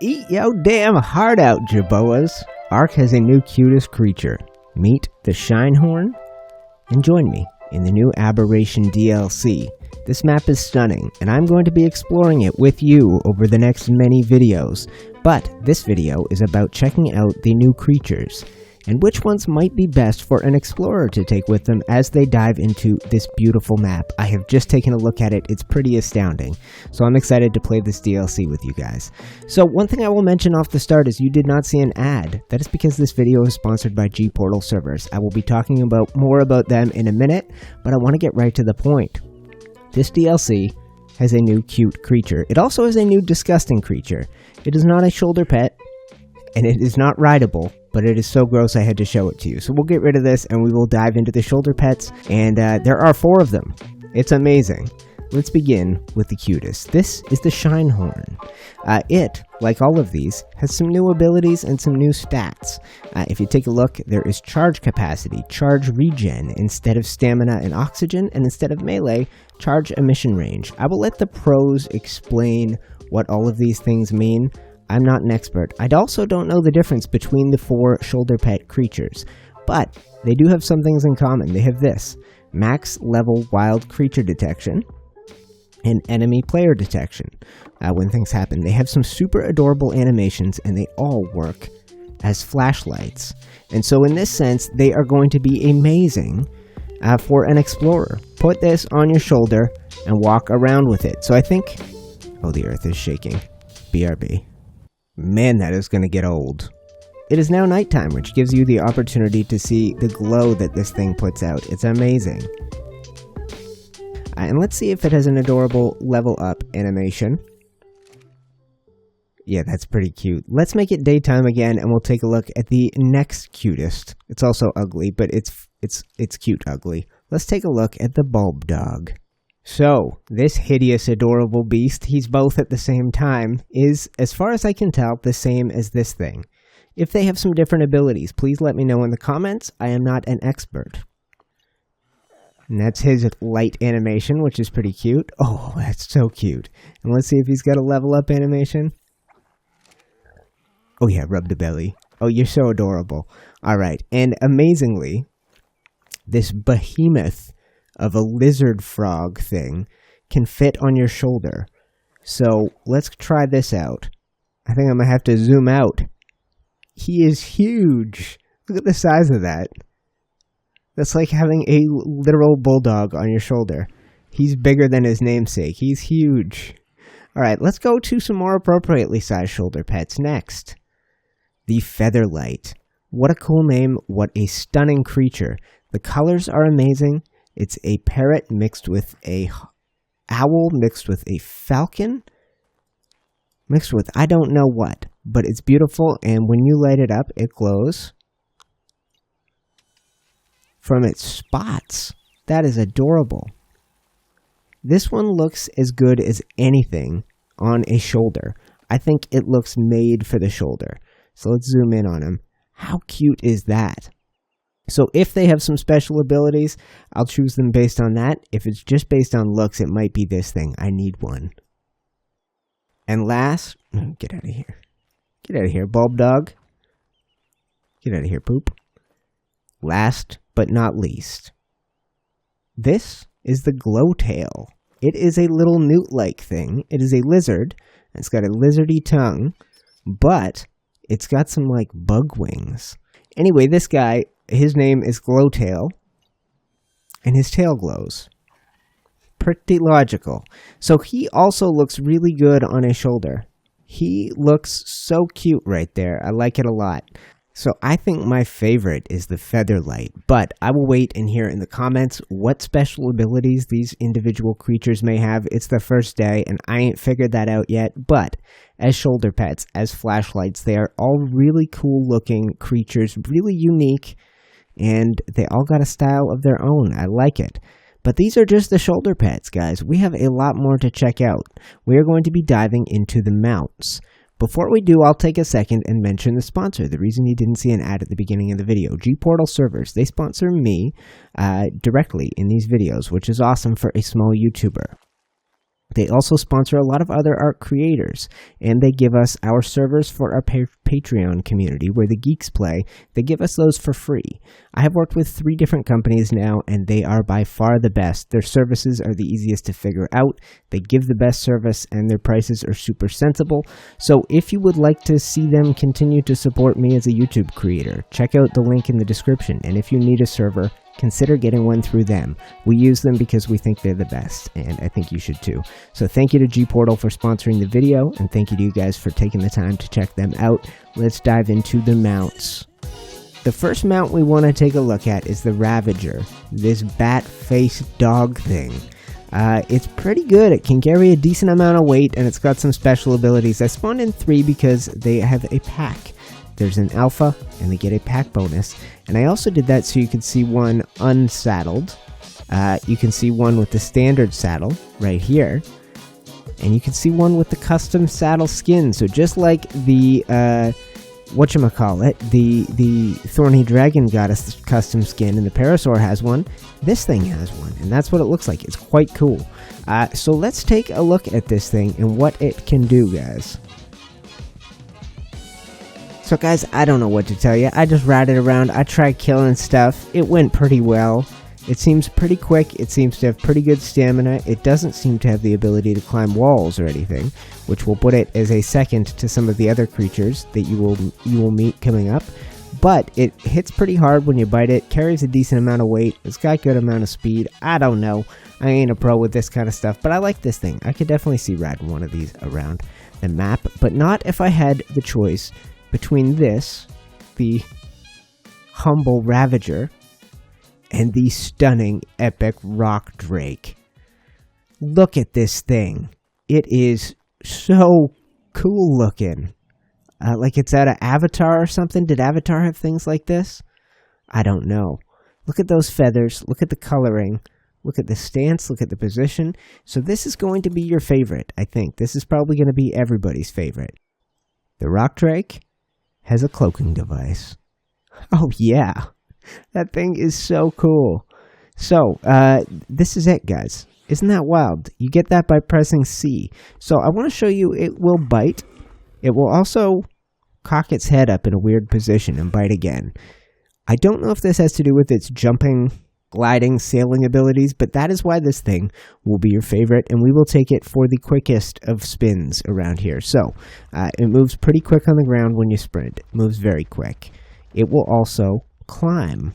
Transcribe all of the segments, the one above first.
Eat yo damn heart out, Jaboas! Ark has a new cutest creature. Meet the Shinehorn, and join me in the new Aberration DLC. This map is stunning, and I'm going to be exploring it with you over the next many videos. But this video is about checking out the new creatures, and which ones might be best for an explorer to take with them as they dive into this beautiful map. I have just taken a look at it, it's pretty astounding, so I'm excited to play this DLC with you guys. So one thing I will mention off the start is you did not see an ad. That is because this video is sponsored by G-Portal servers. I will be talking more about them in a minute, but I want to get right to the point. This DLC has a new cute creature. It also has a new disgusting creature. It is not a shoulder pet, and it is not rideable, but it is so gross I had to show it to you. So we'll get rid of this and we will dive into the shoulder pets, and there are 4 of them. It's amazing. Let's begin with the cutest. This is the Shinehorn. It, like all of these, has some new abilities and some new stats. If you take a look, there is charge capacity, charge regen instead of stamina and oxygen, and instead of melee, charge emission range. I will let the pros explain what all of these things mean. I'm not an expert. I also don't know the difference between the 4 shoulder pet creatures, but they do have some things in common. They have this: max level wild creature detection and enemy player detection when things happen. They have some super adorable animations, and they all work as flashlights. And so in this sense, they are going to be amazing for an explorer. Put this on your shoulder and walk around with it. So I think... Oh, the earth is shaking. BRB. Man, that is going to get old. It is now nighttime, which gives you the opportunity to see the glow that this thing puts out. It's amazing. And let's see if it has an adorable level up animation. Yeah, that's pretty cute. Let's make it daytime again, and we'll take a look at the next cutest. It's also ugly, but it's cute ugly. Let's take a look at the Bulbdawg. So, this hideous, adorable beast, he's both at the same time, is, as far as I can tell, the same as this thing. If they have some different abilities, please let me know in the comments. I am not an expert. And that's his light animation, which is pretty cute. Oh, that's so cute. And let's see if he's got a level up animation. Oh yeah, rub the belly. Oh, you're so adorable. Alright, and amazingly, this behemoth of a lizard frog thing can fit on your shoulder. So let's try this out. I think I'm gonna have to zoom out. He is huge. Look at the size of that. That's like having a literal bulldog on your shoulder. He's bigger than his namesake. He's huge. Alright, let's go to some more appropriately sized shoulder pets next. The Featherlight. What a cool name. What a stunning creature. The colors are amazing. It's a parrot mixed with a owl, mixed with a falcon, mixed with I don't know what, but it's beautiful, and when you light it up, it glows from its spots. That is adorable. This one looks as good as anything on a shoulder. I think it looks made for the shoulder. So let's zoom in on him. How cute is that? So if they have some special abilities, I'll choose them based on that. If it's just based on looks, it might be this thing. I need one. And last, get out of here. Get out of here, Bulbdawg. Get out of here, poop. Last but not least, this is the glowtail. It is a little newt-like thing. It is a lizard. It's got a lizardy tongue, but it's got some like bug wings. Anyway, this guy, his name is Glowtail, and his tail glows. Pretty logical. So he also looks really good on his shoulder. He looks so cute right there. I like it a lot. So I think my favorite is the Featherlight, but I will wait and hear in the comments what special abilities these individual creatures may have. It's the first day, and I ain't figured that out yet, but as shoulder pets, as flashlights, they are all really cool looking creatures, really unique, and they all got a style of their own. I like it. But these are just the shoulder pets, guys. We have a lot more to check out. We are going to be diving into the mounts. Before we do, I'll take a second and mention the sponsor. The reason you didn't see an ad at the beginning of the video. G-Portal servers. They sponsor me directly in these videos, which is awesome for a small YouTuber. They also sponsor a lot of other art creators, and they give us our servers for our Patreon community where the geeks play. They give us those for free. I have worked with 3 different companies now, and they are by far the best. Their services are the easiest to figure out. They give the best service, and their prices are super sensible. So if you would like to see them continue to support me as a YouTube creator, check out the link in the description. And if you need a server, consider getting one through them. We use them because we think they're the best, and I think you should too. So thank you to G-Portal for sponsoring the video, and thank you to you guys for taking the time to check them out. Let's dive into the mounts. The first mount we want to take a look at is the Ravager, this bat-faced dog thing. It's pretty good. It can carry a decent amount of weight, and it's got some special abilities. I spawned in 3 because they have a pack. There's an alpha, and they get a pack bonus. And I also did that so you can see one unsaddled. You can see one with the standard saddle right here. And you can see one with the custom saddle skin. So just like the, whatchamacallit, the Thorny Dragon got us the custom skin, and the Parasaur has one, this thing has one. And that's what it looks like. It's quite cool. So let's take a look at this thing and what it can do, guys. So guys, I don't know what to tell you. I just ratted around. I tried killing stuff. It went pretty well. It seems pretty quick. It seems to have pretty good stamina. It doesn't seem to have the ability to climb walls or anything, which will put it as a second to some of the other creatures that you will meet coming up. But it hits pretty hard when you bite it. Carries a decent amount of weight. It's got good amount of speed. I don't know. I ain't a pro with this kind of stuff, but I like this thing. I could definitely see riding one of these around the map, but not if I had the choice between this, the humble Ravager, and the stunning epic rock drake. Look at this thing. It is so cool looking. Like it's out of Avatar or something. Did Avatar have things like this? I don't know. Look at those feathers. Look at the coloring. Look at the stance. Look at the position. So this is going to be your favorite, I think. This is probably going to be everybody's favorite. The rock drake has a cloaking device. Oh yeah, that thing is so cool. So, this is it, guys. Isn't that wild? You get that by pressing C. So I want to show you, it will bite. It will also cock its head up in a weird position and bite again. I don't know if this has to do with its jumping, gliding, sailing abilities, but that is why this thing will be your favorite, and we will take it for the quickest of spins around here. So, it moves pretty quick on the ground when you sprint. It moves very quick. It will also climb.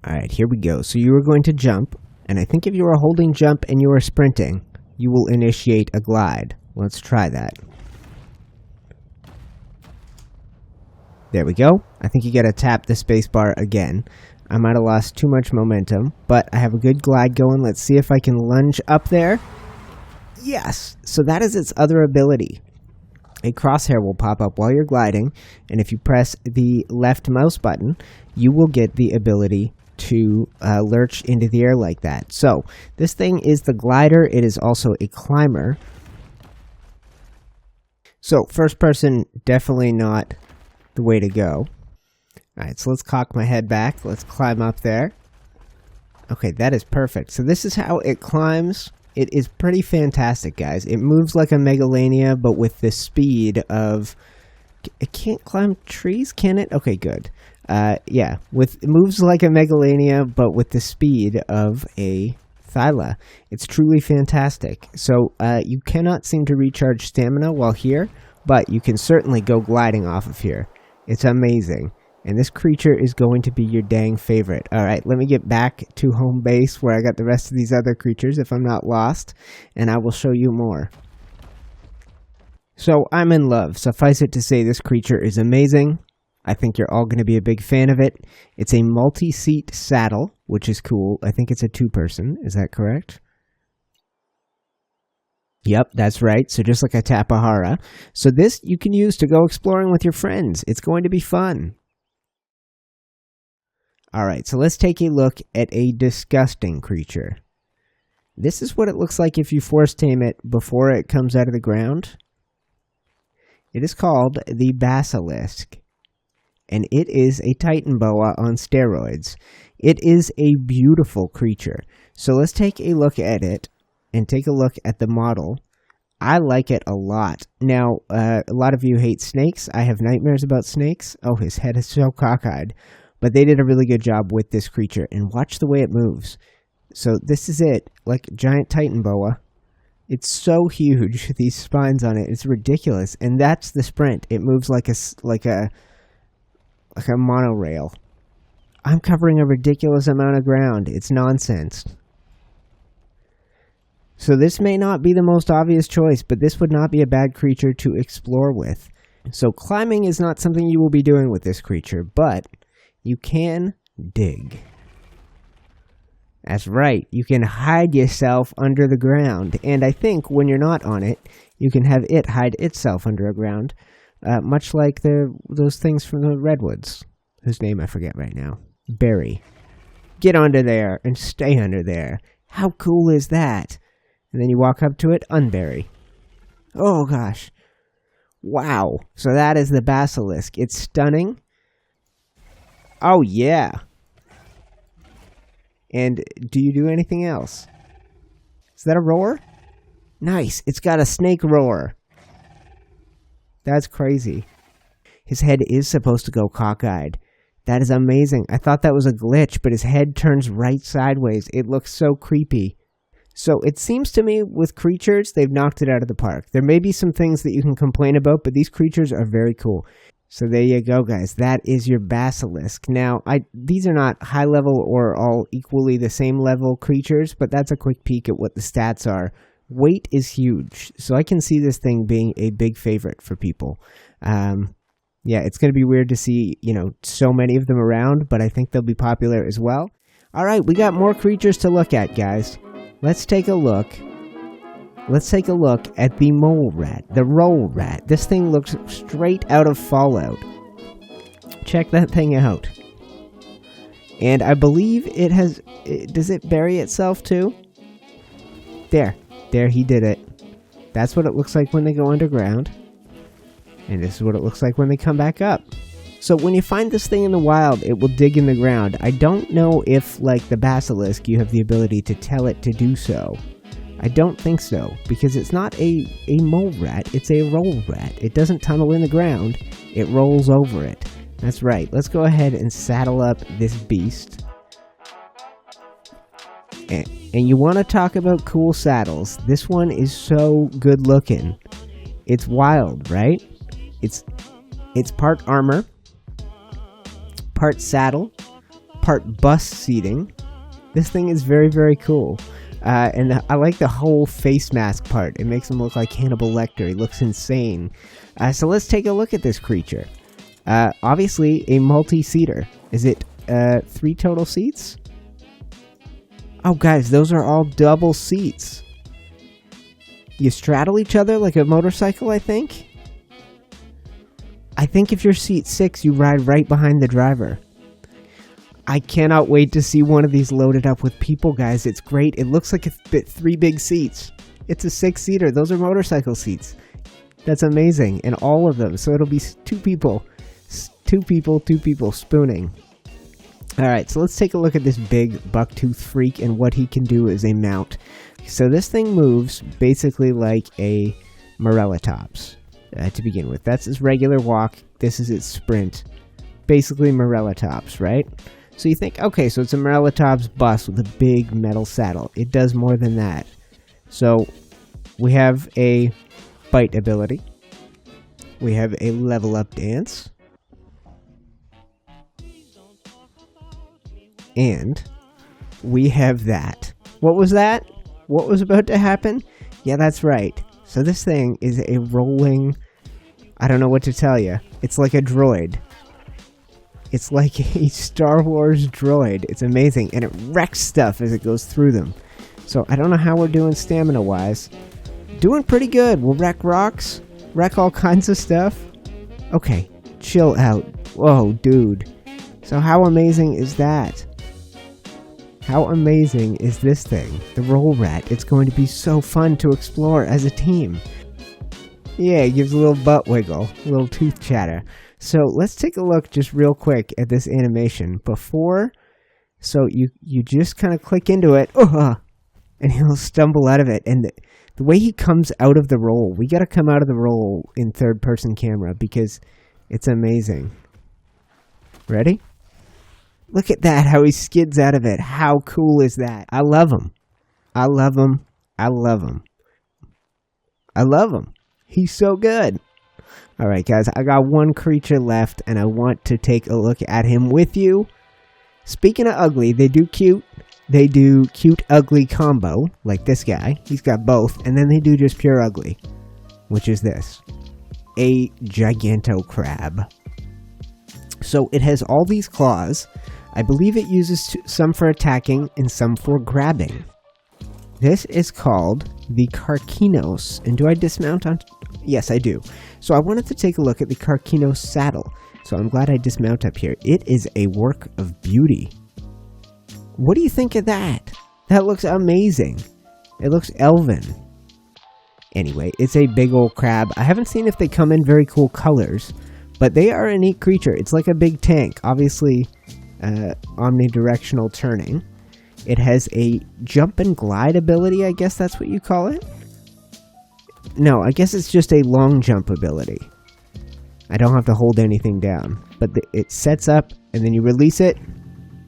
Alright, here we go. So you are going to jump, and I think if you are holding jump and you are sprinting, you will initiate a glide. Let's try that. There we go. I think you gotta tap the spacebar again. I might have lost too much momentum, but I have a good glide going. Let's see if I can lunge up there. Yes! So that is its other ability. A crosshair will pop up while you're gliding, and if you press the left mouse button, you will get the ability to lurch into the air like that. So, this thing is the glider. It is also a climber. So, first person, definitely not the way to go. Alright, so let's cock my head back. Let's climb up there. Okay, that is perfect. So this is how it climbs. It is pretty fantastic, guys. It moves like a Megalania, but with the speed of... It can't climb trees, can it? Okay, good. Yeah, it moves like a Megalania, but with the speed of a Thyla. It's truly fantastic. So, you cannot seem to recharge stamina while here, but you can certainly go gliding off of here. It's amazing. And this creature is going to be your dang favorite. Alright, let me get back to home base where I got the rest of these other creatures if I'm not lost, and I will show you more. So, I'm in love. Suffice it to say, this creature is amazing. I think you're all going to be a big fan of it. It's a multi-seat saddle, which is cool. I think it's a 2-person. Is that correct? Yep, that's right. So just like a Tapahara. So this you can use to go exploring with your friends. It's going to be fun. Alright, so let's take a look at a disgusting creature. This is what it looks like if you force tame it before it comes out of the ground. It is called the Basilisk. and it is a Titan boa on steroids. It is a beautiful creature. So let's take a look at it and take a look at the model. I like it a lot. Now, a lot of you hate snakes. I have nightmares about snakes. Oh, his head is so cockeyed. But they did a really good job with this creature. And watch the way it moves. So this is it. Like a giant Titan boa. It's so huge. These spines on it. It's ridiculous. And that's the sprint. It moves like a monorail. I'm covering a ridiculous amount of ground. It's nonsense. So this may not be the most obvious choice, but this would not be a bad creature to explore with. So climbing is not something you will be doing with this creature, but you can dig. That's right, you can hide yourself under the ground, and I think when you're not on it, you can have it hide itself underground, much like those things from the redwoods, whose name I forget right now. Berry. Get under there and stay under there. How cool is that? And then you walk up to it, unbury. Oh gosh. Wow. So that is the basilisk. It's stunning. Oh yeah. And do you do anything else? Is that a roar? Nice. It's got a snake roar. That's crazy. His head is supposed to go cockeyed. That is amazing. I thought that was a glitch, but his head turns right sideways. It looks so creepy. So it seems to me with creatures, they've knocked it out of the park. There may be some things that you can complain about, but these creatures are very cool. So there you go, guys. That is your basilisk. Now, these are not high level or all equally the same level creatures, but that's a quick peek at what the stats are. Weight is huge, so I can see this thing being a big favorite for people. Yeah, it's going to be weird to see, so many of them around, but I think they'll be popular as well. All right, we got more creatures to look at, guys. Let's take a look. Let's take a look at the mole rat, the roll rat. This thing looks straight out of Fallout. Check that thing out. And I believe it has... Does it bury itself too? There, he did it. That's what it looks like when they go underground. And this is what it looks like when they come back up. So when you find this thing in the wild, it will dig in the ground. I don't know if, like the basilisk, you have the ability to tell it to do so. I don't think so, because it's not a mole rat, it's a roll rat. It doesn't tunnel in the ground, it rolls over it. That's right. Let's go ahead and saddle up this beast. And you want to talk about cool saddles. This one is so good looking. It's wild, right? It's part armor, part saddle, part bus seating. This thing is very, very cool. And I like the whole face mask part. It makes him look like Hannibal Lecter. He looks insane. So let's take a look at this creature. Obviously, a multi-seater. Is it 3 total seats? Oh, guys, those are all double seats. You straddle each other like a motorcycle, I think? I think if you're seat 6, you ride right behind the driver. I cannot wait to see one of these loaded up with people, guys. It's great. It looks like 3 big seats. It's a 6-seater. Those are motorcycle seats. That's amazing. And all of them. So it'll be 2 people. 2 people spooning. Alright, so let's take a look at this big bucktooth freak and what he can do as a mount. So this thing moves basically like a Morellatops to begin with. That's its regular walk. This is its sprint. Basically Morellatops, right? So you think, okay, so it's a Morellatops bus with a big metal saddle. It does more than that. So we have a bite ability. We have a level up dance. And we have that. What was that? What was about to happen? Yeah, that's right. So this thing is a rolling... I don't know what to tell you. It's like a droid. It's like a Star Wars droid. It's amazing. And it wrecks stuff as it goes through them. So I don't know how we're doing stamina-wise. Doing pretty good. We'll wreck rocks. Wreck all kinds of stuff. Okay. Chill out. Whoa, dude. So how amazing is that? How amazing is this thing? The roll rat. It's going to be so fun to explore as a team. Yeah, it gives a little butt wiggle. A little tooth chatter. So let's take a look just real quick at this animation before. So you just kind of click into it, and he'll stumble out of it. And the way he comes out of the roll, we got to come out of the roll in third-person camera because it's amazing. Ready? Look at that, how he skids out of it. How cool is that? I love him. I love him. I love him. I love him. He's so good. All right, guys, I got one creature left, and I want to take a look at him with you. Speaking of ugly, they do cute. They do cute ugly combo, like this guy. He's got both, and then they do just pure ugly, which is this. A giganto crab. So it has all these claws. I believe it uses some for attacking and some for grabbing. This is called the Karkinos. And do I dismount on? Yes, I do. So I wanted to take a look at the Karkinos saddle. So I'm glad I dismount up here. It is a work of beauty. What do you think of that? That looks amazing. It looks elven. Anyway, it's a big old crab. I haven't seen if they come in very cool colors, but they are a neat creature. It's like a big tank. Obviously, omnidirectional turning. It has a jump and glide ability, I guess that's what you call it. No, I guess it's just a long jump ability. I don't have to hold anything down, but it sets up and then you release it,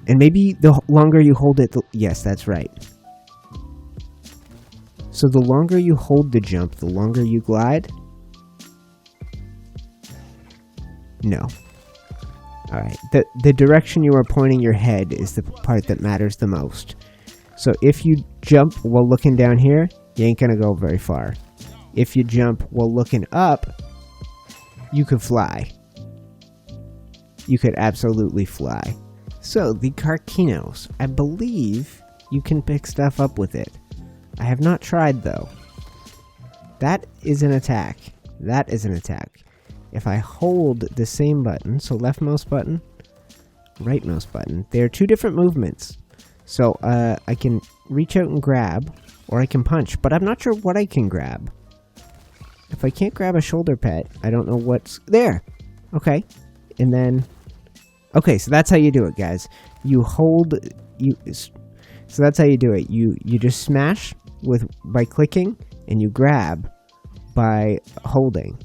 and maybe the longer you hold it, yes, that's right. So the longer you hold the jump, the longer you glide? No. Alright, the direction you are pointing your head is the part that matters the most. So if you jump while looking down here, you ain't gonna go very far. If you jump while looking up, you could fly. You could absolutely fly. So, the Karkinos. I believe you can pick stuff up with it. I have not tried, though. That is an attack. That is an attack. If I hold the same button, so left mouse button, right mouse button, they are two different movements. So, I can reach out and grab, or I can punch, but I'm not sure what I can grab. If I can't grab a shoulder pet, I don't know what's there. Okay. And then, okay, so that's how you do it, guys. You hold, so that's how you do it. You just smash by clicking, and you grab by holding.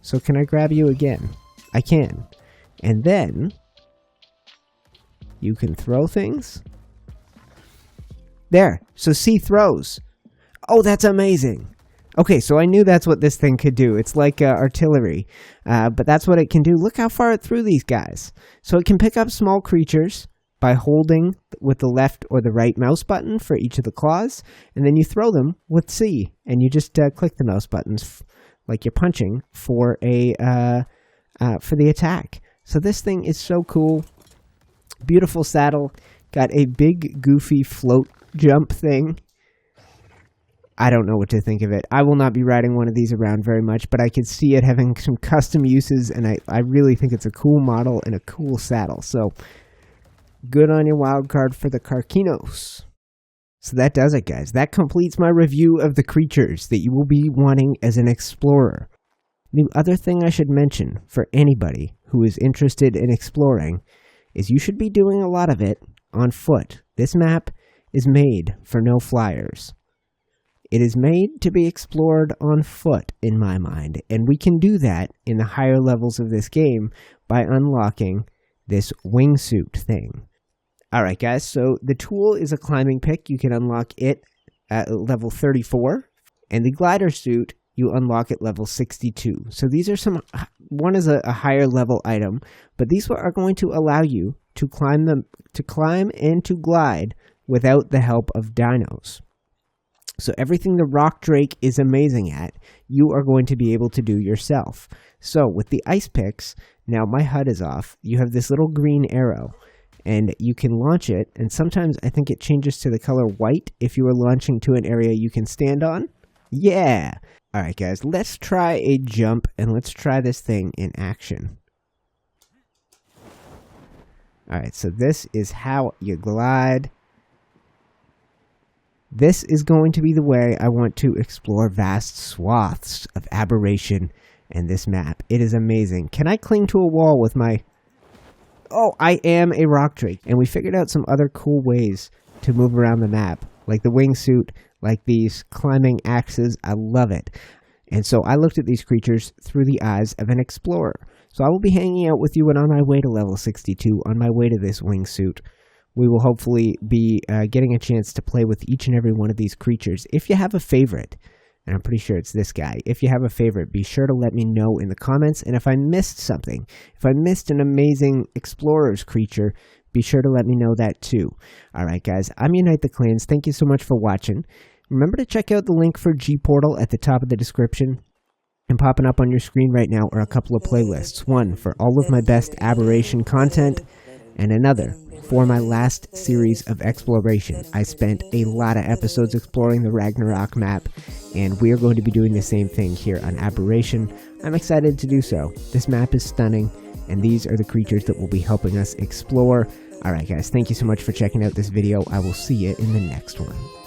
So can I grab you again? I can. And then you can throw things. There. So C throws. Oh, that's amazing. Okay, so I knew that's what this thing could do. It's like artillery, but that's what it can do. Look how far it threw these guys. So it can pick up small creatures by holding with the left or the right mouse button for each of the claws, and then you throw them with C, and you just click the mouse buttons like you're punching for the attack. So this thing is so cool. Beautiful saddle. Got a big, goofy float jump thing. I don't know what to think of it. I will not be riding one of these around very much, but I can see it having some custom uses, and I really think it's a cool model and a cool saddle. So, good on your wild card for the Karkinos. So that does it, guys. That completes my review of the creatures that you will be wanting as an explorer. The other thing I should mention for anybody who is interested in exploring is you should be doing a lot of it on foot. This map is made for no flyers. It is made to be explored on foot, in my mind, and we can do that in the higher levels of this game by unlocking this wingsuit thing. Alright guys, so the tool is a climbing pick. You can unlock it at level 34, and the glider suit you unlock at level 62. So these are one is a higher level item, but these are going to allow you to climb and to glide without the help of dinos. So everything the rock drake is amazing at, you are going to be able to do yourself. So with the ice picks, now my HUD is off, you have this little green arrow, and you can launch it, and sometimes I think it changes to the color white if you are launching to an area you can stand on. Yeah! Alright guys, let's try a jump, and let's try this thing in action. Alright, so this is how you glide. This is going to be the way I want to explore vast swaths of aberration and this map. It is amazing. Can I cling to a wall with my... Oh, I am a rock drake. And we figured out some other cool ways to move around the map, like the wingsuit, like these climbing axes. I love it. And so I looked at these creatures through the eyes of an explorer. So I will be hanging out with you and on my way to level 62, on my way to this wingsuit. We will hopefully be getting a chance to play with each and every one of these creatures. If you have a favorite, and I'm pretty sure it's this guy, if you have a favorite, be sure to let me know in the comments. And if I missed something, if I missed an amazing explorer's creature, be sure to let me know that too. Alright guys, I'm UniteTheClans. Thank you so much for watching. Remember to check out the link for G-Portal at the top of the description. And popping up on your screen right now are a couple of playlists. One for all of my best Aberration content, and another for my last series of exploration. I spent a lot of episodes exploring the Ragnarok map, and we are going to be doing the same thing here on Aberration. I'm excited to do so. This map is stunning, and these are the creatures that will be helping us explore. Alright guys, thank you so much for checking out this video. I will see you in the next one.